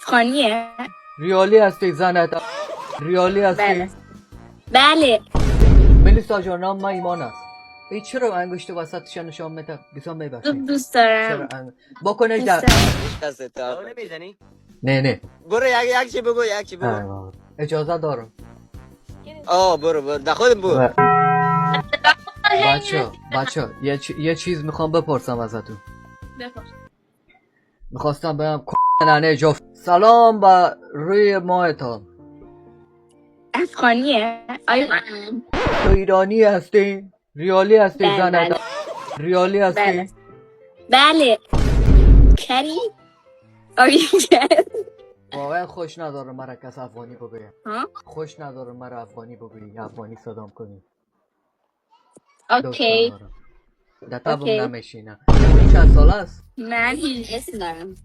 افغانیه؟ ریالی هستی زنت؟ ریالی هستی؟ بله بله. ملیسا جان نام من ایمان است. ای چرا انگشت وسطش نشان میده؟ بسام میبخشی. دوست دارم. بکنش در. دست تا نمیزنی؟ نه برو یک چی بگو یک چی بگو. اجازه دارم. برو در خودم برو. بچه یه چیز میخوام بپرسم ازتون. بپرس. میخواستم بگم ننه جفت. سلام با روی ماهتان. افغانیه؟ آیا تو ایرانی هستی؟ ریالی هستی بله زنت؟ بله ریالی هستی؟ بله بله. کری؟ آیا واقعا خوش نداره مرا کس افغانی بگویم. ها؟ خوش نداره مرا افغانی بگویی، افغانی صدام کنی. دوست اوکی ندارم. در تبم اوکی. نمیشینم. چند سال است؟ من 18 دارم.